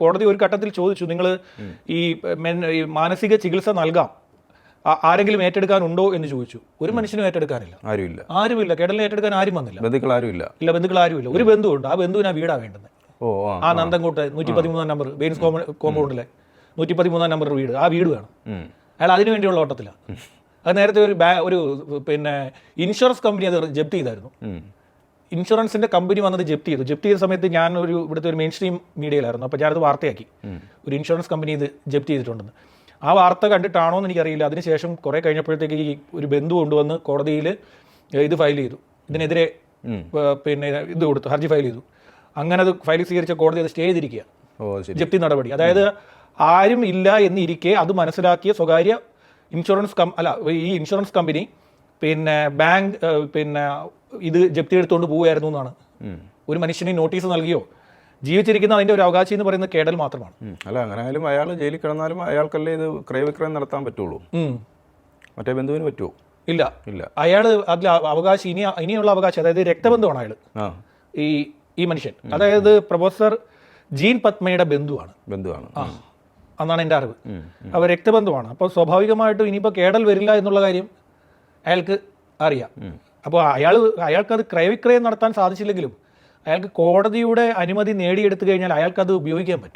കോടതി ഒരു ഘട്ടത്തിൽ ചോദിച്ചു, നിങ്ങൾ ഈ മാനസിക ചികിത്സ നൽകാം, ആരെങ്കിലും ഏറ്റെടുക്കാനുണ്ടോ എന്ന് ചോദിച്ചു. ഒരു മനുഷ്യനും ഏറ്റെടുക്കാനില്ല, ആരുമില്ല. കേടലിനെ ഏറ്റെടുക്കാൻ ആരും വന്നില്ല, ബന്ധുക്കൾ ആരുമില്ല. ഒരു ബന്ധുവുണ്ട്, ആ ബന്ധുവിനാ വീടാ വേണ്ടുന്നത്. ആ നന്ദൻകോട്ട് 113 നമ്പർ ബെയിൻസ് കോമ്പൗണ്ടിലെ 113 നമ്പർ വീട്, ആ വീട് വേണം. അയാൾ അതിനു വേണ്ടിയുള്ള ഓട്ടത്തിലാണ്. അത് നേരത്തെ ഒരു ഇൻഷുറൻസ് കമ്പനി അത് ജപ്തി ചെയ്തായിരുന്നു. ഇൻഷുറൻസിന്റെ കമ്പനി വന്നത് ജപ്തി ചെയ്ത സമയത്ത് ഞാൻ ഇവിടുത്തെ ഒരു മെയിൻ സ്ട്രീം മീഡിയയിലായിരുന്നു. അപ്പോൾ ഞാനത് വാർത്തയാക്കി, ഒരു ഇൻഷുറൻസ് കമ്പനി ഇത് ജപ്തി ചെയ്തിട്ടുണ്ടെന്ന്. ആ വാർത്ത കണ്ടിട്ടാണോ എന്ന് എനിക്കറിയില്ല. അതിനുശേഷം കുറേ കഴിഞ്ഞപ്പോഴത്തേക്ക് ഈ ഒരു ബന്ധു കൊണ്ടുവന്ന് കോടതിയിൽ ഇത് ഫയൽ ചെയ്തു, ഇതിനെതിരെ ഇത് കൊടുത്തു, ഹർജി ഫയൽ ചെയ്തു. അങ്ങനെ അത് ഫയൽ സ്വീകരിച്ച കോടതി അത് സ്റ്റേ ചെയ്തിരിക്കുക, ജപ്തി നടപടി. അതായത് ആരും ഇല്ല എന്നിരിക്കെ അത് മനസ്സിലാക്കിയ സ്വകാര്യ ഈ ഇൻഷുറൻസ് കമ്പനി ബാങ്ക് ഇത് ജപ്തി എടുത്തുകൊണ്ട് പോവുകയായിരുന്നു എന്നാണ്. ഒരു മനുഷ്യന് നോട്ടീസ് നൽകിയോ? ജീവിച്ചിരിക്കുന്ന അതിന്റെ ഒരു അവകാശം എന്ന് പറയുന്നത് കേടൽ മാത്രമാണ്. അല്ല, അങ്ങനെ ആയാലും അയാൾ ജയിലിൽ കിടന്നാലും അയാൾക്കല്ലേ ഇത് ക്രയവിക്രയം നടത്താൻ പറ്റുള്ളൂ, മറ്റേ ബന്ധുവിന് പറ്റുമോ? ഇല്ല. അയാൾ അതിൽ അവകാശം ഇനിയുള്ള അവകാശം, അതായത് രക്തബന്ധുവാണ് അയാൾ, ഈ മനുഷ്യൻ. അതായത് പ്രൊഫസർ ജീൻ പത്മയുടെ ബന്ധുവാണ് എന്നാണ് എൻ്റെ അറിവ്. അവർ രക്തബന്ധുവാണ്. അപ്പോൾ സ്വാഭാവികമായിട്ടും ഇനിയിപ്പോൾ കേടൽ വരില്ല എന്നുള്ള കാര്യം അയാൾക്ക് അറിയാം. അപ്പോൾ അയാൾക്കത് ക്രയവിക്രയം നടത്താൻ സാധിച്ചില്ലെങ്കിലും അയാൾക്ക് കോടതിയുടെ അനുമതി നേടിയെടുത്തു കഴിഞ്ഞാൽ അയാൾക്കത് ഉപയോഗിക്കാൻ പറ്റും.